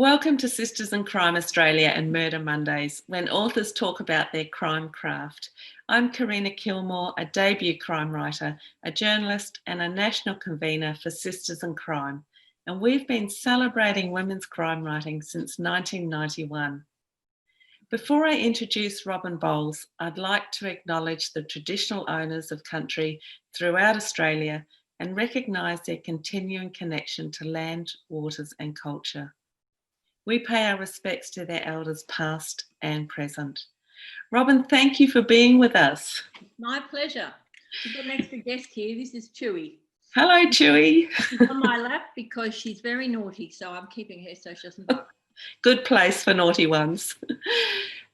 Welcome to Sisters in Crime Australia and Murder Mondays, when authors talk about their crime craft. I'm Karina Kilmore, a debut crime writer, a journalist and a national convener for Sisters in Crime, and we've been celebrating women's crime writing since 1991. Before I introduce Robin Bowles, I'd like to acknowledge the traditional owners of country throughout Australia and recognise their continuing connection to land, waters and culture. We pay our respects to their elders past and present. Robin, thank you for being with us. My pleasure. We've got an extra guest here. This is Chewy. Hello, Chewy. She's on my lap because she's very naughty, so I'm keeping her so she doesn't bark. Good place for naughty ones.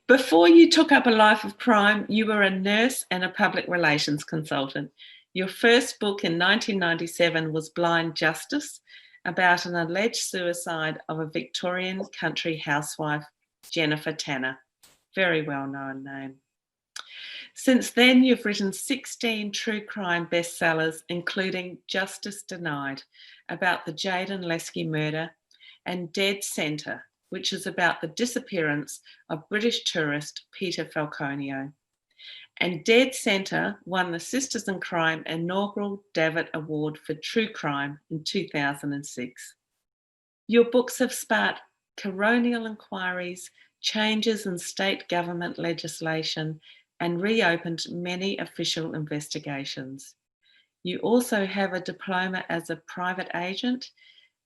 Before you took up a life of crime, you were a nurse and a public relations consultant. Your first book in 1997 was Blind Justice, about an alleged suicide of a Victorian country housewife, Jennifer Tanner. Very well-known name. Since then, you've written 16 true crime bestsellers, including Justice Denied, about the Jaidyn Leskie murder, and Dead Centre, which is about the disappearance of British tourist Peter Falconio. And Dead Centre won the Sisters in Crime inaugural Davitt Award for True Crime in 2006. Your books have sparked coronial inquiries, changes in state government legislation, and reopened many official investigations. You also have a diploma as a private agent,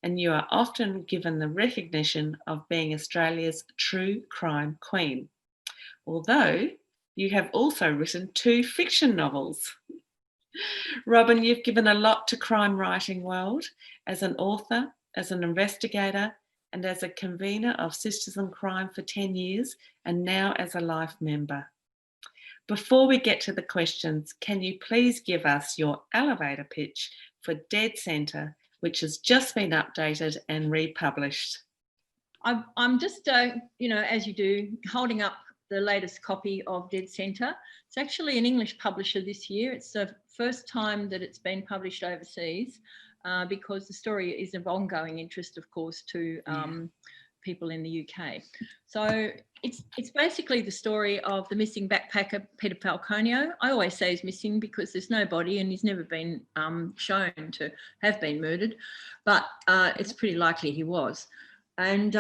and you are often given the recognition of being Australia's true crime queen. Although you have also written 2 fiction novels. Robin, you've given a lot to crime writing world as an author, as an investigator, and as a convener of Sisters in Crime for 10 years, and now as a life member. Before we get to the questions, can you please give us your elevator pitch for Dead Centre, which has just been updated and republished? I'm just, as you do, holding up the latest copy of Dead Centre. It's actually an English publisher this year. It's the first time that it's been published overseas because the story is of ongoing interest, of course, to people in the UK. So it's basically the story of the missing backpacker, Peter Falconio. I always say he's missing because there's no body and he's never been shown to have been murdered, but it's pretty likely he was. And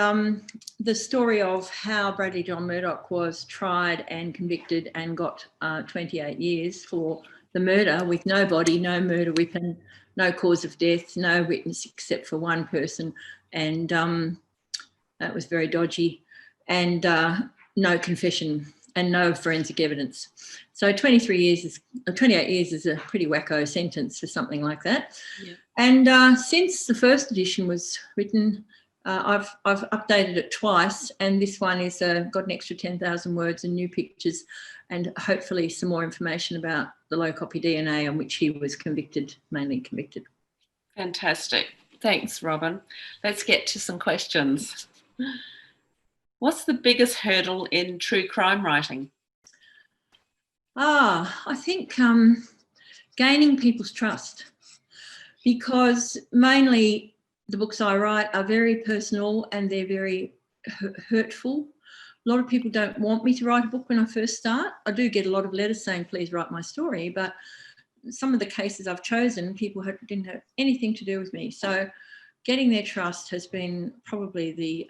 the story of how Bradley John Murdoch was tried and convicted and got 28 years for the murder with no body, no murder weapon, no cause of death, no witness except for one person. And that was very dodgy. And no confession and no forensic evidence. So 28 years is a pretty wacko sentence for something like that. Yeah. And since the first edition was written, I've updated it twice, and this one is got an extra 10,000 words and new pictures and hopefully some more information about the low copy DNA on which he was mainly convicted. Fantastic. Thanks, Robin. Let's get to some questions. What's the biggest hurdle in true crime writing? I think gaining people's trust, because mainly the books I write are very personal and they're very hurtful. A lot of people don't want me to write a book when I first start. I do get a lot of letters saying, please write my story, but some of the cases I've chosen, people didn't have anything to do with me. So getting their trust has been probably the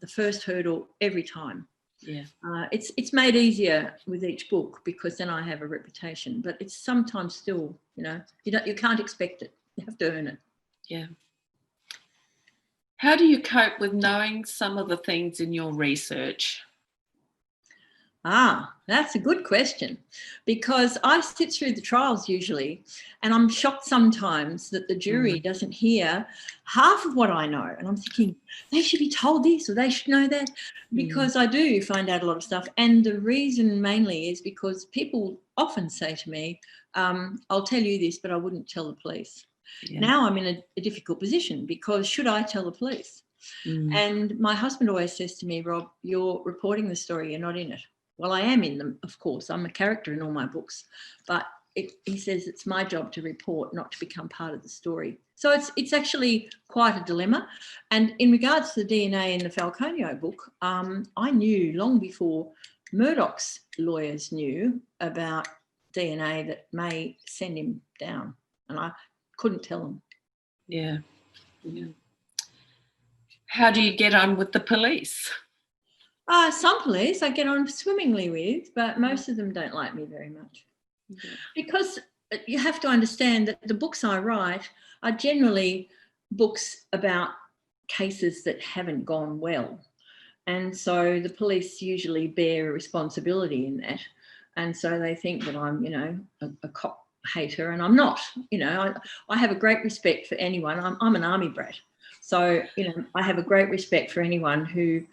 first hurdle every time. Yeah. It's made easier with each book because then I have a reputation, but it's sometimes still, you can't expect it. You have to earn it. Yeah. How do you cope with knowing some of the things in your research? That's a good question, because I sit through the trials usually and I'm shocked sometimes that the jury doesn't hear half of what I know. And I'm thinking they should be told this or they should know that, because I do find out a lot of stuff. And the reason mainly is because people often say to me, I'll tell you this, but I wouldn't tell the police. Yeah. Now I'm in a difficult position because should I tell the police? And my husband always says to me, Rob, you're reporting the story, you're not in it. Well, I am in them, of course. I'm a character in all my books, but he says it's my job to report, not to become part of the story. So it's actually quite a dilemma. And in regards to the DNA in the Falconio book, I knew long before Murdoch's lawyers knew about DNA that may send him down, and I couldn't tell them. Yeah. How do you get on with the police? Some police I get on swimmingly with, but most of them don't like me very much. Because you have to understand that the books I write are generally books about cases that haven't gone well. And so the police usually bear a responsibility in that. And so they think that I'm, a cop hater, and I'm not. I have a great respect for anyone. I'm an army brat. So, I have a great respect for anyone who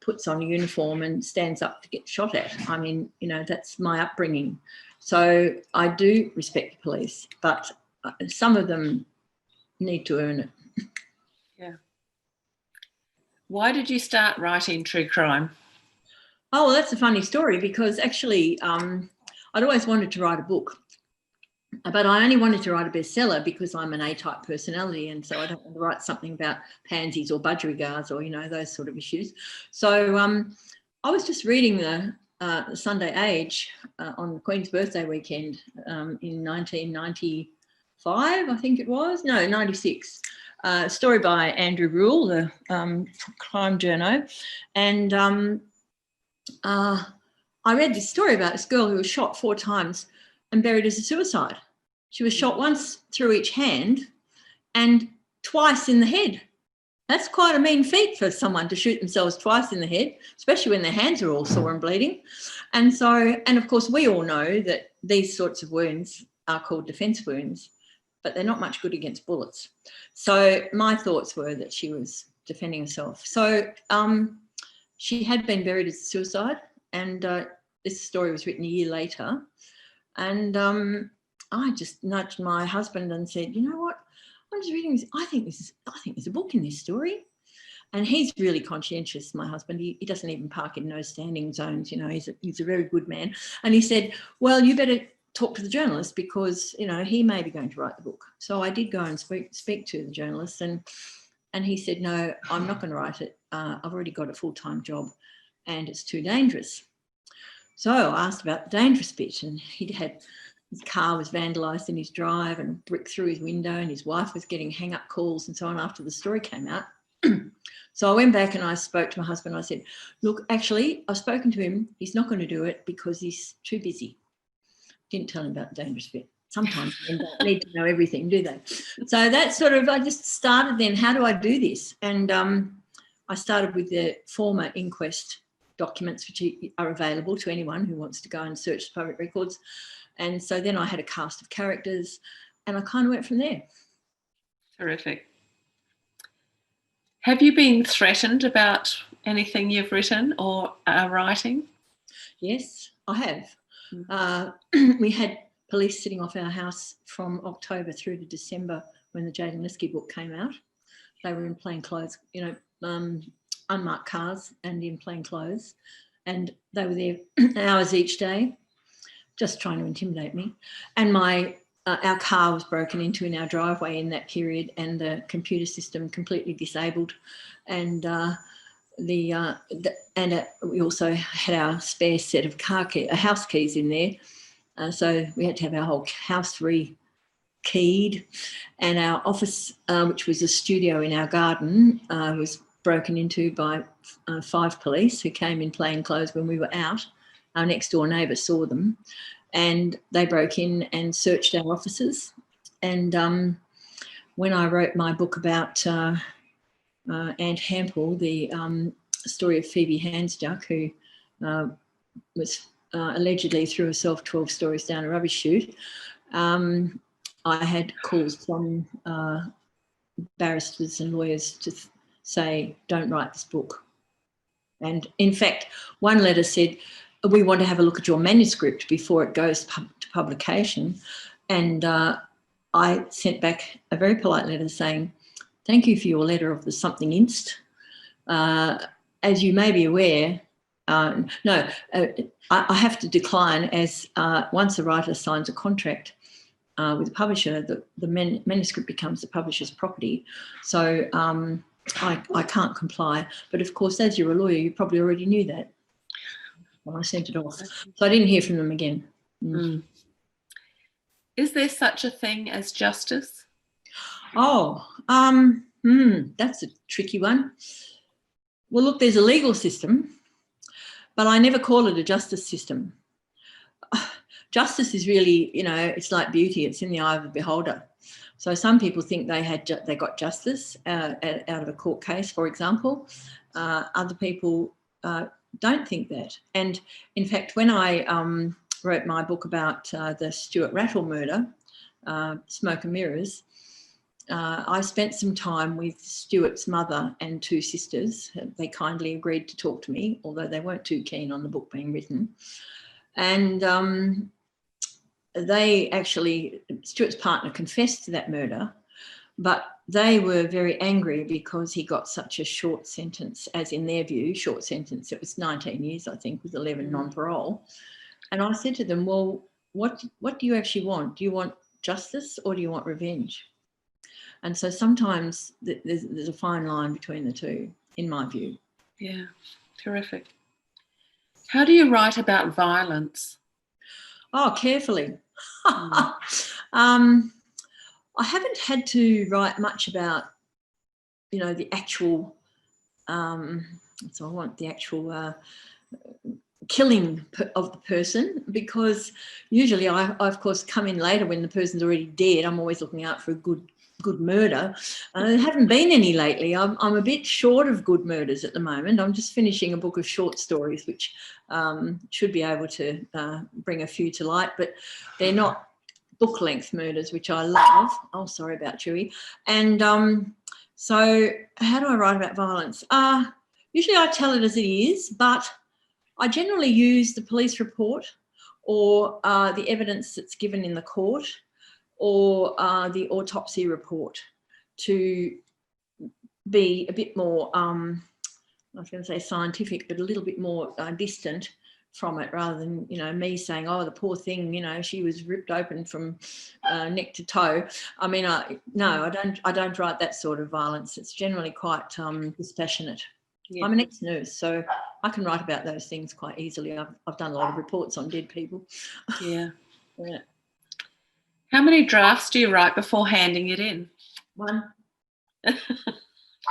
puts on a uniform and stands up to get shot at. I mean, that's my upbringing. So I do respect the police, but some of them need to earn it. Yeah. Why did you start writing true crime? Oh, well, that's a funny story, because actually I'd always wanted to write a book, but I only wanted to write a bestseller because I'm an A-type personality, and so I don't want to write something about pansies or budgerigars or, those sort of issues. So I was just reading the Sunday Age on Queen's birthday weekend in 1995, I think it was. No, 96. A story by Andrew Rule, the crime journo. And I read this story about this girl who was shot 4 times and buried as a suicide. She was shot once through each hand and twice in the head. That's quite a mean feat for someone to shoot themselves twice in the head, especially when their hands are all sore and bleeding. And of course, we all know that these sorts of wounds are called defence wounds, but they're not much good against bullets. So my thoughts were that she was defending herself. So she had been buried as a suicide, and this story was written a year later. And I just nudged my husband and said, you know what? I'm just reading this. I think there's a book in this story. And he's really conscientious, my husband. He doesn't even park in no standing zones. He's a very good man. And he said, well, you better talk to the journalist, because, he may be going to write the book. So I did go and speak to the journalist, and he said, no, I'm not going to write it. I've already got a full-time job and it's too dangerous. So I asked about the dangerous bit, and his car was vandalised in his drive and a brick through his window, and his wife was getting hang-up calls and so on after the story came out. So I went back and I spoke to my husband. I said, look, actually, I've spoken to him. He's not going to do it because he's too busy. Didn't tell him about the dangerous bit. Sometimes men don't need to know everything, do they? So that's I just started then, how do I do this? And I started with the former inquest documents, which are available to anyone who wants to go and search the public records. And so then I had a cast of characters, and I kind of went from there. Terrific. Have you been threatened about anything you've written or are writing? Yes, I have. We had police sitting off our house from October through to December when the Jaidyn Leskie book came out. They were in plain clothes, unmarked cars and in plain clothes. And they were there hours each day, just trying to intimidate me. And our car was broken into in our driveway in that period, and the computer system completely disabled. And we also had our spare set of house keys in there. So we had to have our whole house re-keyed. And our office, which was a studio in our garden, was broken into by 5 police who came in plain clothes when we were out. Our next door neighbour saw them, and they broke in and searched our offices. And when I wrote my book about Aunt Hampel, the story of Phoebe Handsjuk, who was allegedly threw herself 12 stories down a rubbish chute, I had calls from barristers and lawyers to say, don't write this book. And in fact, one letter said, we want to have a look at your manuscript before it goes to publication. And I sent back a very polite letter saying, thank you for your letter of the something inst. As you may be aware, No, I have to decline, as once a writer signs a contract with a publisher, the manuscript becomes the publisher's property. So I can't comply. But of course, as you're a lawyer, you probably already knew that when I sent it off. So I didn't hear from them again. Mm. Is there such a thing as justice? Oh, that's a tricky one. Well, look, there's a legal system, but I never call it a justice system. Justice is really, it's like beauty. It's in the eye of the beholder. So some people think they got justice out of a court case, for example. Other people don't think that. And in fact, when I wrote my book about the Stuart Rattle murder, Smoke and Mirrors, I spent some time with Stuart's mother and two sisters. They kindly agreed to talk to me, although they weren't too keen on the book being written. And they actually, Stuart's partner confessed to that murder, but they were very angry because he got such a short sentence, as in their view, short sentence. It was 19 years, I think, with 11 non-parole. And I said to them, well, what do you actually want? Do you want justice or do you want revenge? And so sometimes there's a fine line between the two, in my view. Yeah, terrific. How do you write about violence? Oh, carefully. I haven't had to write much about, the actual, so I want the actual killing of the person, because usually I, of course, come in later when the person's already dead. I'm always looking out for a good murder. There haven't been any lately. I'm a bit short of good murders at the moment. I'm just finishing a book of short stories, which should be able to bring a few to light, but they're not book length murders, which I love. Oh, sorry about Chewy. And so how do I write about violence? Usually I tell it as it is, but I generally use the police report or the evidence that's given in the court, or the autopsy report, to be a bit more, I was going to say scientific, but a little bit more distant from it, rather than, me saying, oh, the poor thing, she was ripped open from neck to toe. I mean, no, I don't write that sort of violence. It's generally quite dispassionate. Yeah. I'm an ex-nurse, so I can write about those things quite easily. I've done a lot of reports on dead people. Yeah. Yeah. How many drafts do you write before handing it in? One.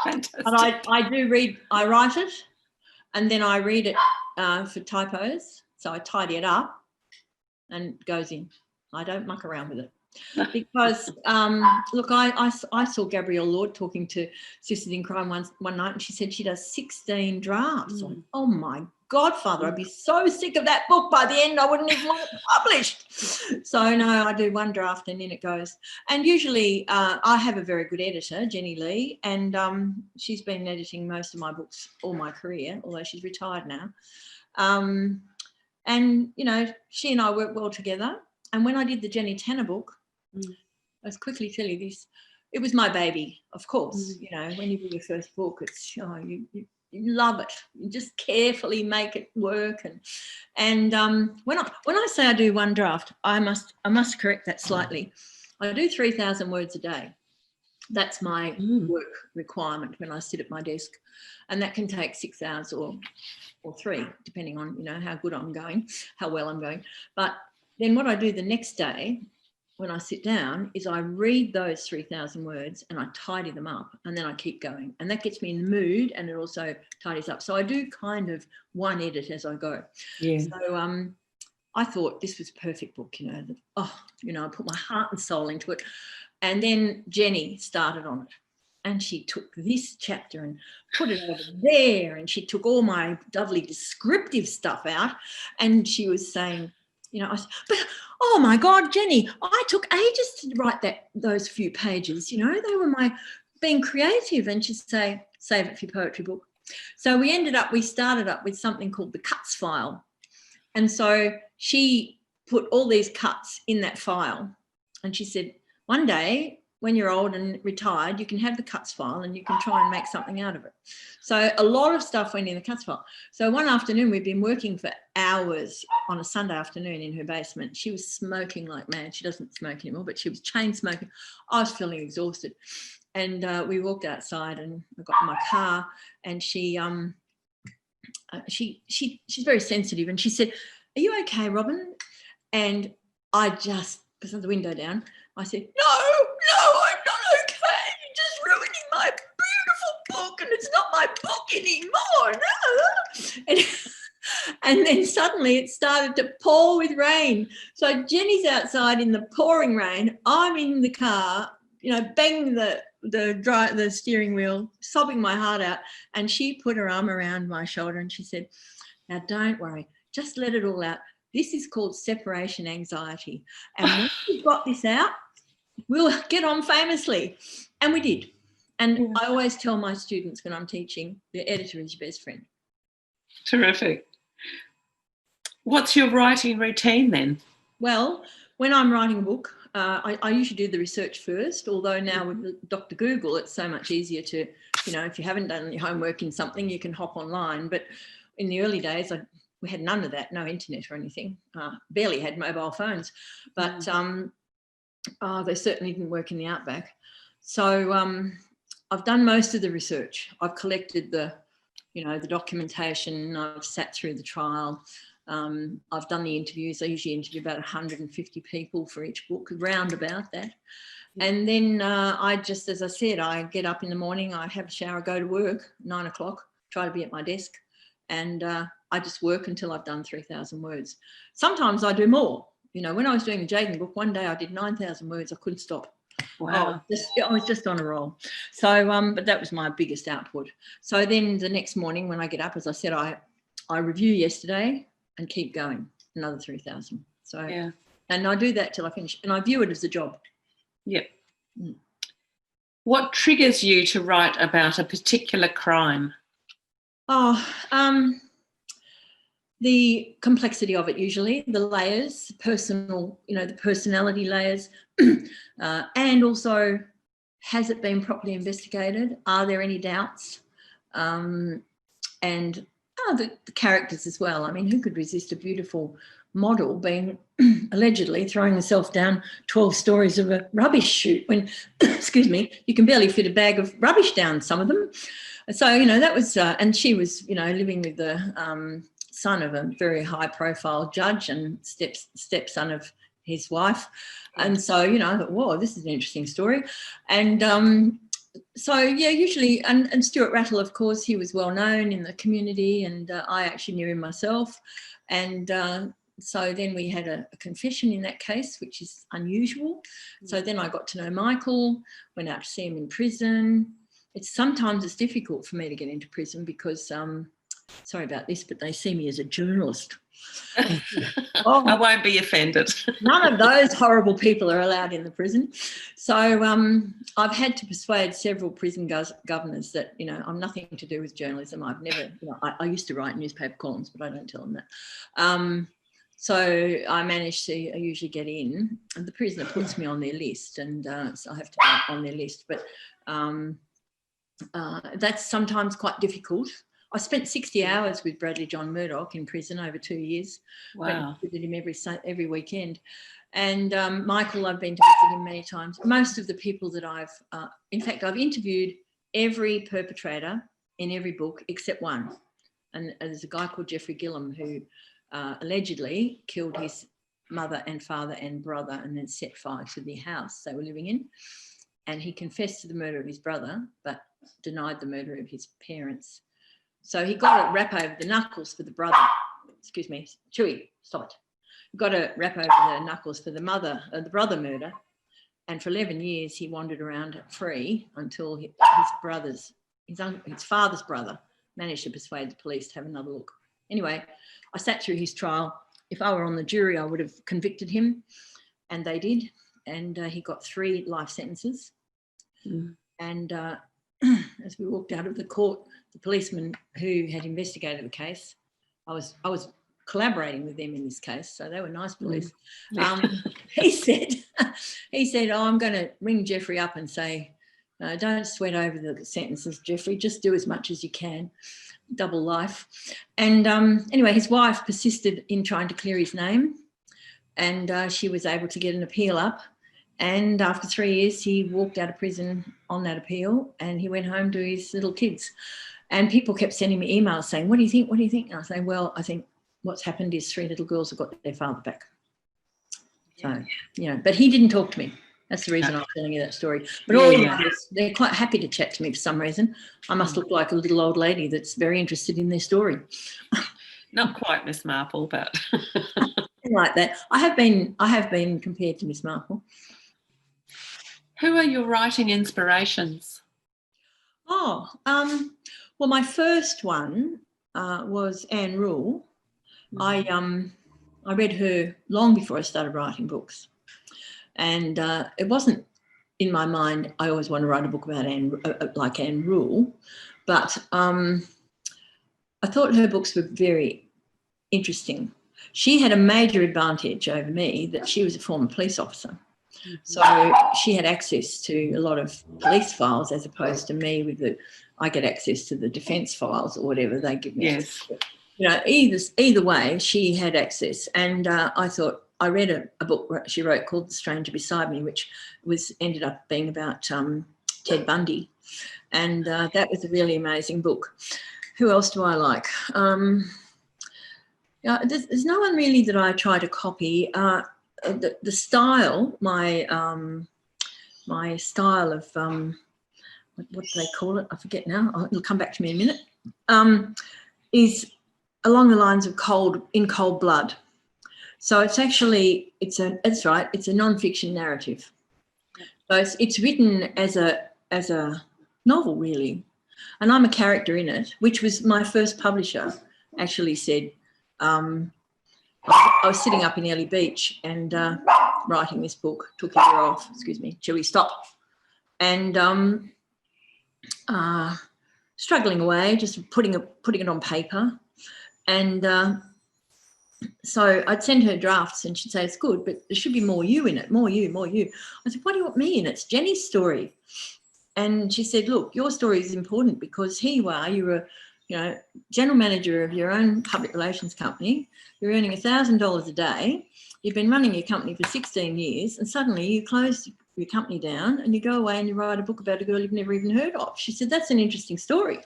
Fantastic. But I write it, and then I read it for typos. So I tidy it up and it goes in. I don't muck around with it. Because, look, I saw Gabrielle Lord talking to Sisters in Crime one night, and she said she does 16 drafts. Like, oh, my Godfather, I'd be so sick of that book by the end, I wouldn't even want it published. So, no, I do one draft and then it goes. And usually I have a very good editor, Jenny Lee, and she's been editing most of my books all my career, although she's retired now. And, she and I work well together. And when I did the Jenny Tanner book, I'll quickly tell you this, it was my baby, of course. When you do your first book, it's, you love it. You just carefully make it work. And when I say I do one draft, I must correct that slightly. I do 3,000 words a day. That's my work requirement when I sit at my desk. And that can take 6 hours or 3, depending on, how good I'm going, how well I'm going. But then what I do the next day when I sit down is I read those 3,000 words and I tidy them up, and then I keep going. And that gets me in the mood, and it also tidies up. So I do kind of one edit as I go. Yeah. So I thought this was a perfect book, I put my heart and soul into it. And then Jenny started on it. And she took this chapter and put it over there, and she took all my lovely descriptive stuff out, and she was saying, but oh my God, Jenny, I took ages to write those few pages, they were my being creative. And she'd say, save it for your poetry book. So we started up with something called the cuts file. And so she put all these cuts in that file, and she said, one day when you're old and retired, you can have the cuts file and you can try and make something out of it. So a lot of stuff went in the cuts file. So one afternoon, we'd been working for hours on a Sunday afternoon in her basement. She was smoking like mad. She doesn't smoke anymore, but she was chain smoking. I was feeling exhausted. And we walked outside and I got in my car, and she's very sensitive. And she said, "Are you okay, Robin?" And I just, because of the window down, I said, no, I'm not okay. You're just ruining my beautiful book, and it's not my book anymore. No. And then suddenly it started to pour with rain. So Jenny's outside in the pouring rain. I'm in the car, banging the steering wheel, sobbing my heart out. And she put her arm around my shoulder and she said, "Now don't worry, just let it all out. This is called separation anxiety. And once you've got this out, we'll get on famously." And we did. And I always tell my students when I'm teaching, the editor is your best friend. Terrific. What's your writing routine then? Well, when I'm writing a book, I usually do the research first, although now with Dr. Google, it's so much easier to, if you haven't done your homework in something, you can hop online. But in the early days, we had none of that, no internet or anything, barely had mobile phones, but they certainly didn't work in the outback. So I've done most of the research. I've collected the documentation. I've sat through the trial. I've done the interviews. I usually interview about 150 people for each book, round about that. And then I just, as I said, I get up in the morning, I have a shower, go to work, 9 o'clock, try to be at my desk, and I just work until I've done 3,000 words. Sometimes I do more. When I was doing the Jaidyn book, one day I did 9,000 words. I couldn't stop. Wow. I was just on a roll. So, but that was my biggest output. So then the next morning when I get up, as I said, I review yesterday and keep going, another 3,000. So, yeah. And I do that till I finish, and I view it as a job. Yep. What triggers you to write about a particular crime? The complexity of it, usually, the layers, personal, the personality layers, and also, has it been properly investigated? Are there any doubts? And the characters as well. I mean, who could resist a beautiful model being allegedly throwing herself down 12 stories of a rubbish chute when, excuse me, you can barely fit a bag of rubbish down some of them. So, that was, and she was, living with the son of a very high profile judge and stepson of his wife. And so, I thought, whoa, this is an interesting story. And so, yeah, usually, and Stuart Rattle, of course, he was well known in the community, and I actually knew him myself. And so then we had a confession in that case, which is unusual. So then I got to know Michael, went out to see him in prison. Sometimes it's difficult for me to get into prison because, sorry about this, but they see me as a journalist. I won't be offended. None of those horrible people are allowed in the prison. So I've had to persuade several prison governors that, I'm nothing to do with journalism. I've never, I used to write newspaper columns, but I don't tell them that. So I managed to usually get in, and the prisoner puts me on their list, and so I have to be on their list. But that's sometimes quite difficult. I spent 60 hours with Bradley John Murdoch in prison over 2 years. Wow. I visited him every weekend. And Michael, I've been to visit him many times. Most of the people that in fact, I've interviewed every perpetrator in every book except one. And there's a guy called Jeffrey Gillum who allegedly killed his mother and father and brother and then set fire to the house they were living in. And he confessed to the murder of his brother, but denied the murder of his parents. So he got a rap over the knuckles for the brother. Excuse me, Chewy, stop it. He got a rap over the knuckles for the brother murder. And for 11 years, he wandered around free until his father's brother managed to persuade the police to have another look. Anyway, I sat through his trial. If I were on the jury, I would have convicted him, and they did. And he got 3 life sentences. And as we walked out of the court, the policeman who had investigated the case, I was collaborating with them in this case, so they were nice police. He he said, oh, I'm going to ring Jeffrey up and say, don't sweat over the sentences, Jeffrey, just do as much as you can, double life. And anyway, his wife persisted in trying to clear his name, and she was able to get an appeal up. And after 3 years, he walked out of prison on that appeal, and he went home to his little kids. And people kept sending me emails saying, what do you think? What do you think? And I say, well, I think what's happened is 3 little girls have got their father back. So, you know, but he didn't talk to me. That's the reason I'm telling you that story. But all the others, they're quite happy to chat to me for some reason. I must look like a little old lady that's very interested in their story. Not quite Miss Marple, but like that. I have been compared to Miss Marple. Who are your writing inspirations? Oh, well, my first one was Anne Rule. I read her long before I started writing books, and it wasn't in my mind. I always want to write a book about like Anne Rule, but I thought her books were very interesting. She had a major advantage over me that she was a former police officer. So she had access to a lot of police files as opposed to me with I get access to the defence files or whatever they give me. Yes. You know, either way, she had access. And I thought, I read a book she wrote called The Stranger Beside Me, which ended up being about Ted Bundy. And that was a really amazing book. Who else do I like? There's no one really that I try to copy. The style, my style of what do they call it? I forget now. It'll come back to me in a minute. Is along the lines of In Cold Blood. So it's actually it's a non-fiction narrative. So it's written as a novel really, and I'm a character in it, which was my first publisher actually said. I was sitting up in Ellie Beach and writing this book, took a year off, excuse me, shall we stop? And struggling away, just putting it on paper. And so I'd send her drafts and she'd say, it's good, but there should be more you in it, more you. I said, what do you want me in? It's Jenny's story. And she said, look, your story is important because here you are, you're a general manager of your own public relations company. You're earning $1,000 a day. You've been running your company for 16 years and suddenly you close your company down and you go away and you write a book about a girl you've never even heard of. She said, that's an interesting story.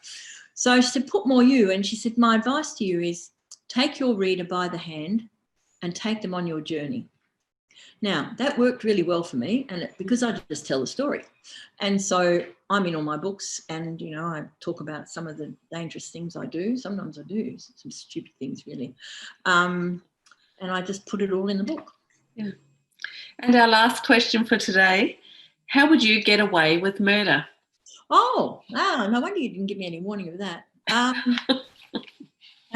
So she said, put more you. And she said, my advice to you is take your reader by the hand and take them on your journey. Now, that worked really well for me because I just tell the story. And so I'm in all my books and, I talk about some of the dangerous things I do. Sometimes I do some stupid things, really. And I just put it all in the book. Yeah. And our last question for today, how would you get away with murder? Oh, no wonder you didn't give me any warning of that. How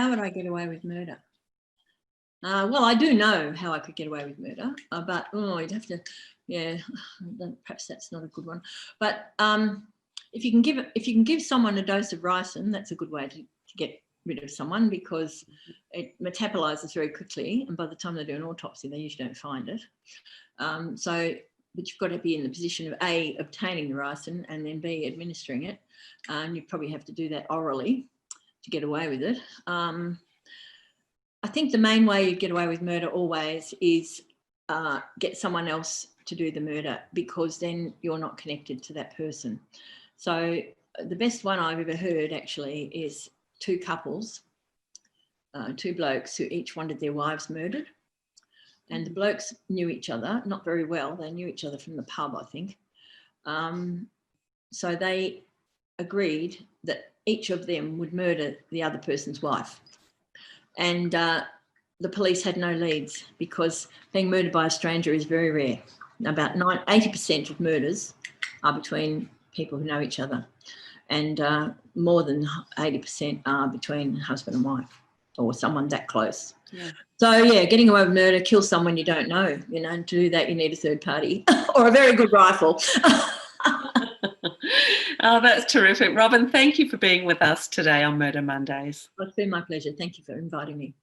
would I get away with murder? Well, I do know how I could get away with murder, but you'd have to, perhaps that's not a good one. But if you can give someone a dose of ricin, that's a good way to get rid of someone because it metabolizes very quickly, and by the time they do an autopsy, they usually don't find it. But you've got to be in the position of A, obtaining the ricin, and then B, administering it, and you probably have to do that orally to get away with it. I think the main way you get away with murder always is get someone else to do the murder because then you're not connected to that person. So the best one I've ever heard actually is two couples, two blokes who each wanted their wives murdered. And the blokes knew each other, not very well. They knew each other from the pub, I think. So they agreed that each of them would murder the other person's wife. And the police had no leads because being murdered by a stranger is very rare. About 80% of murders are between people who know each other, and more than 80% are between husband and wife or someone that close. Yeah. So, getting away with murder, kill someone you don't know, and to do that you need a third party or a very good rifle. Oh, that's terrific. Robin, thank you for being with us today on Murder Mondays. It's been my pleasure. Thank you for inviting me.